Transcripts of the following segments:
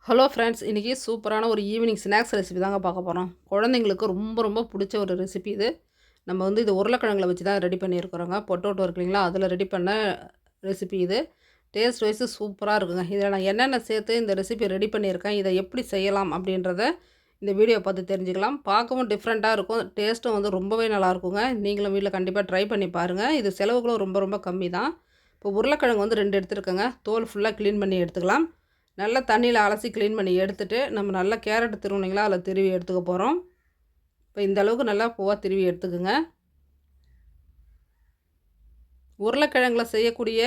Hello friends, இன்றைக்கி சூப்பரான ஒரு ஈவினிங் ஸ்நாக்ஸ் ரெசிபி தாங்க பார்க்க போகிறோம். குழந்தைங்களுக்கு ரொம்ப ரொம்ப பிடிச்ச ஒரு ரெசிபி இது. நம்ம இது உருளைக்கிழங்குல வச்சு தான் ரெடி பண்ணியிருக்கிறோங்க. பொட்டோட்டோ இருக்கு இல்லைங்களா, அதில் ரெடி பண்ண ரெசிபி இது. டேஸ்ட் வைஸு சூப்பராக இருக்குங்க. இதில் நான் என்னென்ன சேர்த்து இந்த ரெசிபி ரெடி பண்ணியிருக்கேன், இதை எப்படி செய்யலாம் அப்படின்றத இந்த வீடியோ பார்த்து தெரிஞ்சுக்கலாம். பார்க்கவும் டிஃப்ரெண்ட்டாக இருக்கும், டேஸ்ட்டும் ரொம்பவே நல்லாயிருக்குங்க. நீங்களும் வீட்டில் கண்டிப்பாக ட்ரை பண்ணி பாருங்கள். இது செலவுகளும் ரொம்ப ரொம்ப கம்மி தான். இப்போ உருளைக்கிழங்கு 2 எடுத்துருக்கேங்க. தோல் ஃபுல்லாக க்ளீன் பண்ணி எடுத்துக்கலாம். நல்லா தண்ணியில் அலசி க்ளீன் பண்ணி எடுத்துகிட்டு, நம்ம நல்லா கேரட் திருவுனிங்களா அதில் திருவி எடுத்துக்க போகிறோம். இப்போ இந்த அளவுக்கு நல்லா பூவாக திருவி எடுத்துக்குங்க. உருளைக்கிழங்குல செய்யக்கூடிய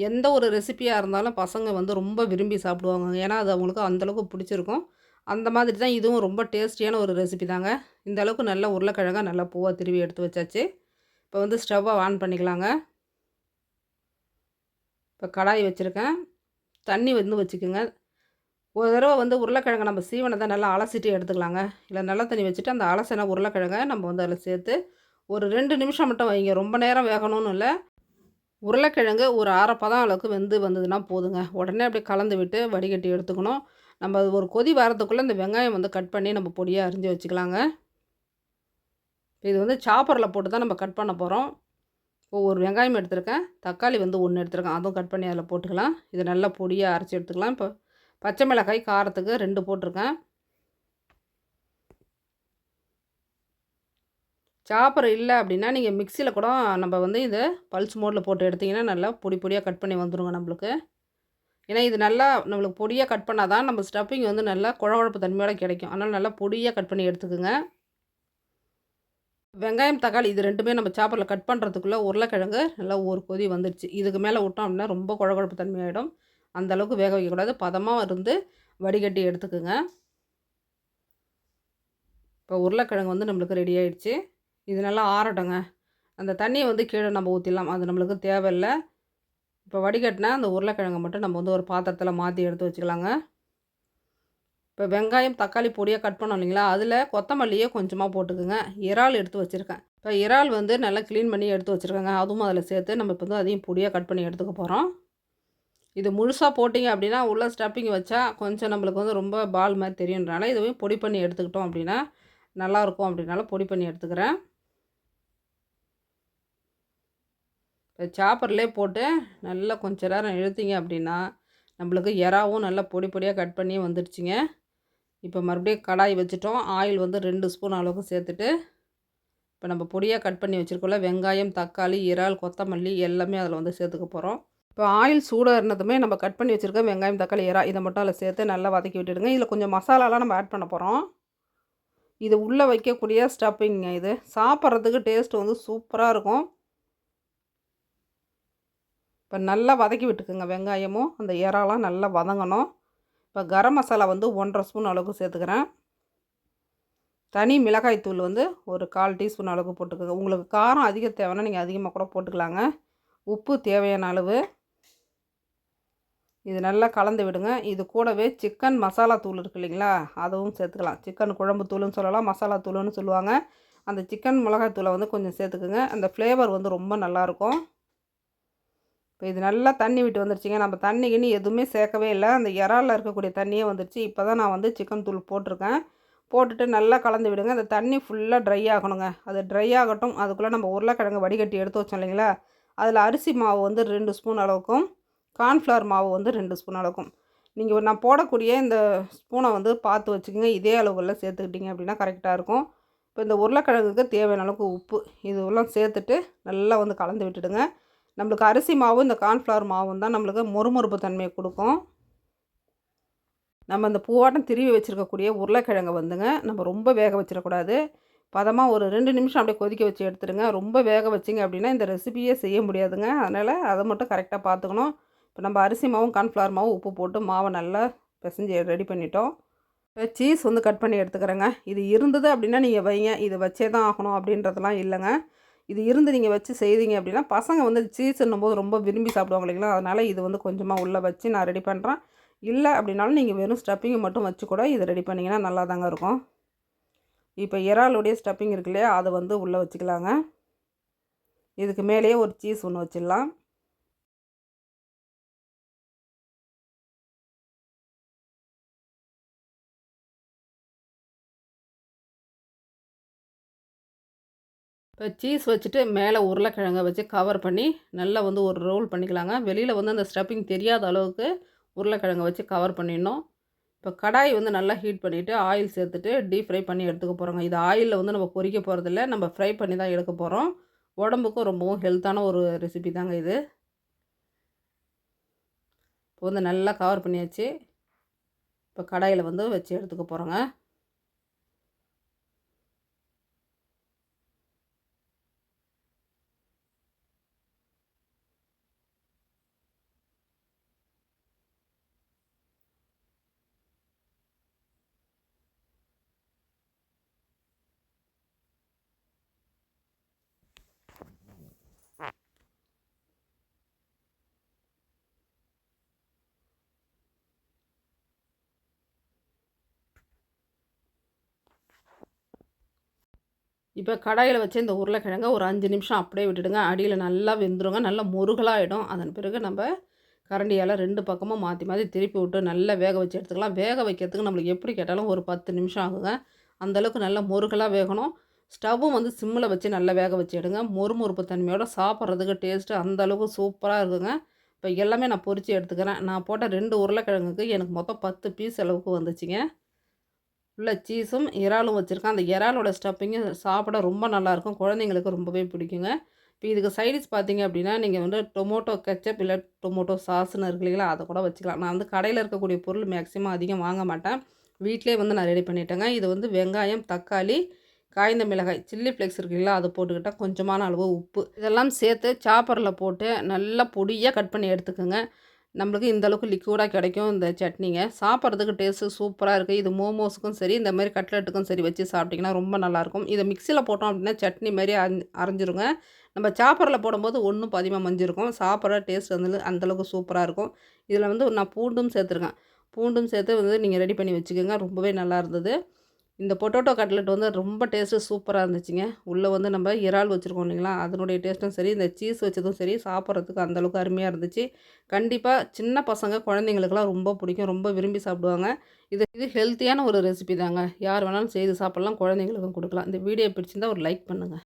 எந்த ஒரு ரெசிப்பியாக இருந்தாலும் பசங்க ரொம்ப விரும்பி சாப்பிடுவாங்க. ஏன்னா அது அவங்களுக்கு அந்தளவுக்கு பிடிச்சிருக்கும். அந்த மாதிரி தான் இதுவும் ரொம்ப டேஸ்டியான ஒரு ரெசிபி தாங்க. இந்த அளவுக்கு நல்லா உருளைக்கிழங்கா நல்லா பூவாக திருவி எடுத்து வச்சாச்சு. இப்போ ஸ்டவ்வை ஆன் பண்ணிக்கலாங்க. இப்போ கடாய் வச்சுருக்கேன். தண்ணி வச்சுக்கோங்க. ஒரு தடவை உருளைக்கிழங்கை நம்ம சீவனத்தை நல்லா அலசிட்டு எடுத்துக்கலாங்க. இல்லை நல்ல தண்ணி வச்சுட்டு அந்த அலசின உருளைக்கிழங்கை நம்ம அதில் சேர்த்து ஒரு 2 நிமிஷம் மட்டும் வைங்க. ரொம்ப நேரம் வேகணும்னு இல்லை. உருளைக்கிழங்கு ஒரு அரை பதம் அளவுக்கு வந்ததுன்னா போதுங்க. உடனே அப்படியே கலந்து விட்டு வடிகட்டி எடுத்துக்கணும். நம்ம அது ஒரு கொதி வரத்துக்குள்ளே இந்த வெங்காயம் கட் பண்ணி நம்ம பொடியாக அரிஞ்சு வச்சுக்கலாங்க. இது சாப்பரில் போட்டு தான் நம்ம கட் பண்ண போகிறோம். ஒரு வெங்காயம் எடுத்துருக்கேன். தக்காளி 1 எடுத்துருக்கேன். அதுவும் கட் பண்ணி அதில் போட்டுக்கலாம். இது நல்லா பொடியாக அரைச்சி எடுத்துக்கலாம். இப்போ பச்சை மிளகாய் காரத்துக்கு 2 போட்டிருக்கேன். சாப்பர் இல்லை அப்படின்னா நீங்கள் மிக்சியில் கூட நம்ம இதை பல்ஸ் மோடில் போட்டு எடுத்திங்கன்னா நல்லா பொடி பொடியாக கட் பண்ணி வந்துடுங்க நம்மளுக்கு. ஏன்னா இது நல்லா நம்மளுக்கு பொடியாக கட் பண்ணால் தான் நம்ம ஸ்டஃபிங் நல்லா குழகுழப்பு தன்மையோடு கிடைக்கும். அதனால் நல்லா பொடியாக கட் பண்ணி எடுத்துக்குங்க. வெங்காயம் தக்காளி இது 2மே நம்ம சாப்பரில் கட் பண்ணுறதுக்குள்ளே உருளைக்கிழங்கு நல்லா ஒரு கொதி வந்துடுச்சு. இதுக்கு மேலே விட்டோம் அப்படின்னா ரொம்ப குழகுழப்பு தன்மையாகிடும். அந்தளவுக்கு வேக வைக்கக்கூடாது. பதமாக வடிகட்டி எடுத்துக்குங்க. இப்போ உருளைக்கிழங்கு நம்மளுக்கு ரெடி ஆகிடுச்சு. இது நல்லா ஆறட்டுங்க. அந்த தண்ணியை கீழே நம்ம ஊற்றிடலாம். அது நம்மளுக்கு தேவையில்லை. இப்போ வடிகட்டினா அந்த உருளைக்கிழங்கை மட்டும் நம்ம ஒரு பாத்திரத்தில் மாற்றி எடுத்து வச்சுக்கலாங்க. இப்போ வெங்காயம் தக்காளி பொடியாக கட் பண்ணோம் இல்லைங்களா, அதில் கொத்தமல்லியே கொஞ்சமாக போட்டுக்குங்க. இறால் எடுத்து வச்சுருக்கேன். இப்போ இறால் நல்லா க்ளீன் பண்ணி எடுத்து வச்சுருக்கேங்க. அதுவும் அதில் சேர்த்து நம்ம இப்போ அதையும் பொடியாக கட் பண்ணி எடுத்துக்க போகிறோம். இது முழுசாக போட்டிங்க அப்படின்னா உள்ள ஸ்டஃப்பிங் வச்சா கொஞ்சம் நம்மளுக்கு ரொம்ப பால் மாதிரி தெரியுன்றனால இதுவும் பொடி பண்ணி எடுத்துக்கிட்டோம் அப்படின்னா நல்லாயிருக்கும். அப்படின்னால பொடி பண்ணி எடுத்துக்கிறேன். இப்போ சாப்பர்லேயே போட்டு நல்லா கொஞ்சம் நேரம் இழுத்திங்க அப்படின்னா நம்மளுக்கு இறாவும் நல்லா பொடி பொடியாக கட் பண்ணி வந்துடுச்சுங்க. இப்போ மறுபடியும் கடாய் வச்சுட்டோம். ஆயில் 2 ஸ்பூன் அளவுக்கு சேர்த்துட்டு இப்போ நம்ம பொடியாக கட் பண்ணி வச்சுருக்கோம்ல வெங்காயம் தக்காளி இறால் கொத்தமல்லி எல்லாமே அதில் சேர்த்துக்க போகிறோம். இப்போ ஆயில் சூடாக இருந்ததுமே நம்ம கட் பண்ணி வச்சுருக்க வெங்காயம் தக்காளி இறால் இதை மட்டும் அதில் சேர்த்து நல்லா வதக்கி விட்டுடுங்க. இதில் கொஞ்சம் மசாலாலாம் நம்ம ஆட் பண்ண போகிறோம். இது உள்ளே வைக்கக்கூடிய ஸ்டஃப்பிங்க. இது சாப்பிட்றதுக்கு டேஸ்ட் சூப்பராக இருக்கும். இப்போ நல்லா வதக்கி விட்டுக்குங்க. வெங்காயமும் அந்த இறாலாம் நல்லா வதங்கணும். இப்போ கரம் மசாலா 1.5 ஸ்பூன் அளவுக்கு சேர்த்துக்கிறேன். தனி மிளகாய் தூள் ஒரு 1/4 டீஸ்பூன் அளவுக்கு போட்டுக்கோங்க. உங்களுக்கு காரம் அதிகம் தேவைன்னா நீங்கள் அதிகமாக கூட போட்டுக்கலாங்க. உப்பு தேவையான அளவு. இது நல்லா கலந்து விடுங்க. இது கூடவே சிக்கன் மசாலா தூள் இருக்குது இல்லைங்களா, அதுவும் சேர்த்துக்கலாம். சிக்கன் குழம்பு தூளுன்னு சொல்லலாம், மசாலா தூளுன்னு சொல்லுவாங்க. அந்த சிக்கன் மிளகாய் தூளை கொஞ்சம் சேர்த்துக்குங்க. அந்த ஃப்ளேவர் ரொம்ப நல்லாயிருக்கும். இப்போ இது நல்லா தண்ணி விட்டு வந்துருச்சுங்க. நம்ம தண்ணி கிண்ணி எதுவுமே சேர்க்கவே இல்லை. அந்த இறாலில் இருக்கக்கூடிய தண்ணியே வந்துடுச்சு. இப்போ தான் நான் சிக்கன் தூள் போட்டிருக்கேன். போட்டுட்டு நல்லா கலந்து விடுங்க. அந்த தண்ணி ஃபுல்லாக ட்ரை ஆகணுங்க. அது ட்ரை ஆகட்டும். அதுக்குள்ளே நம்ம உருளைக்கிழங்கு வடிகட்டி எடுத்து வச்சோம் இல்லைங்களா, அதில் அரிசி மாவு 2 ஸ்பூன் அளவுக்கும் கார்ன்ஃப்ளவர் மாவு 2 ஸ்பூன் அளவுக்கும் நீங்கள் நான் போடக்கூடிய இந்த ஸ்பூனை பார்த்து வச்சுக்கோங்க. இதே அளவுகளில் சேர்த்துக்கிட்டிங்க அப்படின்னா கரெக்டாக இருக்கும். இப்போ இந்த உருளைக்கிழங்குக்கு தேவையான அளவுக்கு உப்பு இதுவெல்லாம் சேர்த்துட்டு நல்லா கலந்து விட்டுடுங்க. நம்மளுக்கு அரிசி மாவு இந்த கார்ன்ஃப்ளவர் மாவும் தான் நம்மளுக்கு மொறுமொறுப்பு தன்மையை கொடுக்கும். நம்ம அந்த பூவாட்டம் திருவி வச்சுருக்கக்கூடிய உருளைக்கிழங்கை நம்ம ரொம்ப வேக வச்சிடக்கூடாது. பதமாக ஒரு 2 நிமிஷம் அப்படியே கொதிக்க வச்சு எடுத்துடுங்க. ரொம்ப வேக வச்சிங்க அப்படின்னா இந்த ரெசிபியே செய்ய முடியாதுங்க. அதனால் அதை மட்டும் கரெக்டாக பார்த்துக்கணும். இப்போ நம்ம அரிசி மாவும் கார்ன்ஃப்ளவர் மாவும் உப்பு போட்டு மாவை நல்லா பிசைஞ்சு ரெடி பண்ணிட்டோம். இப்போ சீஸ் கட் பண்ணி எடுத்துக்கிறேங்க. இது இருந்தது அப்படின்னா நீங்கள் வைங்க. இது வச்சே தான் ஆகணும் அப்படின்றதெல்லாம் இல்லைங்க. இது இருந்து நீங்கள் வச்சு செய்தீங்க அப்படின்னா பசங்க சீஸ்ன்னும் போது ரொம்ப விரும்பி சாப்பிடுவாங்க இல்லைங்களா, அதனால் இது கொஞ்சமாக உள்ளே வச்சு நான் ரெடி பண்ணுறேன். இல்லை அப்படின்னாலும் நீங்கள் வெறும் ஸ்டஃப்பிங்கை மட்டும் வச்சு கூட இதை ரெடி பண்ணிங்கன்னா நல்லா தாங்க இருக்கும். இப்போ இறாலுடைய ஸ்டஃப்பிங் இருக்கு இல்லையா, அதை உள்ளே வச்சுக்கலாங்க. இதுக்கு மேலேயே ஒரு சீஸ் ஒன்று வச்சிடலாம். இப்போ சீஸ் வச்சுட்டு மேலே உருளைக்கிழங்க வச்சு கவர் பண்ணி நல்லா வந்து ஒரு ரோல் பண்ணிக்கலாங்க. வெளியில் வந்து அந்த ஸ்டஃப்பிங் தெரியாத அளவுக்கு உருளைக்கிழங்க வச்சு கவர் பண்ணிடணும். இப்போ கடாய் வந்து நல்லா ஹீட் பண்ணிவிட்டு ஆயில் சேர்த்துட்டு டீப் ஃப்ரை பண்ணி எடுத்துக்க போகிறோங்க. இது ஆயிலில் வந்து நம்ம பொரிக்க போகிறதில்ல, நம்ம ஃப்ரை பண்ணி தான் எடுக்க போகிறோம். உடம்புக்கும் ரொம்பவும் ஹெல்த்தான ஒரு ரெசிபி தாங்க இது. இப்போ வந்து நல்லா கவர் பண்ணியாச்சு. இப்போ கடாயில் வந்து வச்சு எடுத்துக்க போகிறோங்க. இப்போ கடாயில் வச்சு இந்த உருளைக்கிழங்க ஒரு 5 நிமிஷம் அப்படியே விட்டுடுங்க. அடியில் நல்லா வெந்துருங்க. நல்லா முருகலாகிடும். அதன் பிறகு நம்ம கரண்டியால் 2 பக்கமும் மாற்றி மாற்றி திருப்பி விட்டு நல்லா வேக வச்சு எடுத்துக்கலாம். வேக வைக்கிறதுக்கு நம்மளுக்கு எப்படி கேட்டாலும் ஒரு 10 நிமிஷம் ஆகுங்க. அந்தளவுக்கு நல்லா முருகலாக வேகணும். ஸ்டவ்வும் வந்து சிம்மில் வச்சு நல்லா வேக வச்சு எடுங்க. மொறுமொறுப்பு தன்மையோடு சாப்பிட்றதுக்கு டேஸ்ட்டு அந்தளவுக்கு சூப்பராக இருக்குங்க. இப்போ எல்லாமே நான் பொரித்து எடுத்துக்கிறேன். நான் போட்ட 2 உருளைக்கிழங்குக்கு எனக்கு மொத்தம் 10 பீஸ் அளவுக்கு வந்துச்சுங்க. உள்ள சீஸும் இறாலும் வச்சுருக்கேன். அந்த இறாலோட ஸ்டஃப்பிங்கும் சாப்பிட ரொம்ப நல்லாயிருக்கும். குழந்தைங்களுக்கு ரொம்பவே பிடிக்குங்க. இப்போ இதுக்கு சைடிஷ் பார்த்தீங்க அப்படின்னா, நீங்கள் வந்து டொமேட்டோ கெச்சப் இல்லை டொமேட்டோ சாஸ்ன்னு இருக்கு இல்லைங்களா, அதை கூட வச்சுக்கலாம். நான் வந்து கடையில் இருக்கக்கூடிய பொருள் மேக்ஸிமம் அதிகம் வாங்க மாட்டேன். வீட்டிலே வந்து நான் ரெடி பண்ணிட்டேங்க. இது வந்து வெங்காயம், தக்காளி, காய்ந்த மிளகாய், சில்லி ஃப்ளேக்ஸ் இருக்குங்களா, அதை போட்டுக்கிட்டால் கொஞ்சமான அளவு உப்பு இதெல்லாம் சேர்த்து சாப்பரில் போட்டு நல்லா பொடியாக கட் பண்ணி எடுத்துக்கோங்க. நம்மளுக்கு இந்த அளவுக்கு லிக்விடாக கிடைக்கும் இந்த சட்னிங்க. சாப்பிட்றதுக்கு டேஸ்ட்டு சூப்பராக இருக்குது. இது மோமோஸுக்கும் சரி, இந்த மாதிரி கட்லெட்டுக்கும் சரி வச்சு சாப்பிட்டிங்கன்னா ரொம்ப நல்லாயிருக்கும். இதை மிக்சியில் போட்டோம் அப்படின்னா சட்னி மாதிரி அரைஞ்சிருங்க. நம்ம சாப்பரில் போடும்போது ஒன்றும் பாதியமாக மஞ்சிருக்கும். சாப்பிட்ற டேஸ்ட் வந்து அந்தளவுக்கு சூப்பராக இருக்கும். இதில் வந்து நான் பூண்டும் சேர்த்துருக்கேன். பூண்டும் சேர்த்து வந்து நீங்கள் ரெடி பண்ணி வச்சுக்கோங்க. ரொம்பவே நல்லா இருந்தது. இந்த பொட்டேட்டோ கட்லெட் வந்து ரொம்ப டேஸ்ட்டு சூப்பராக இருந்துச்சுங்க. உள்ளே வந்து நம்ம இறால் வச்சுருக்கோம் இல்லைங்களா, அதனுடைய டேஸ்ட்டும் சரி, இந்த சீஸ் வச்சதும் சரி, சாப்பிட்றதுக்கு அந்தளவுக்கு அருமையாக இருந்துச்சு. கண்டிப்பாக சின்ன பசங்க குழந்தைங்களுக்கெல்லாம் ரொம்ப பிடிக்கும். ரொம்ப விரும்பி சாப்பிடுவாங்க. இது ஹெல்த்தியான ஒரு ரெசிபி தாங்க. யார் வேணாலும் செய்து சாப்பிட்லாம். குழந்தைங்களுக்கும் கொடுக்கலாம். இந்த வீடியோ பிடிச்சிருந்தா ஒரு லைக் பண்ணுங்கள்.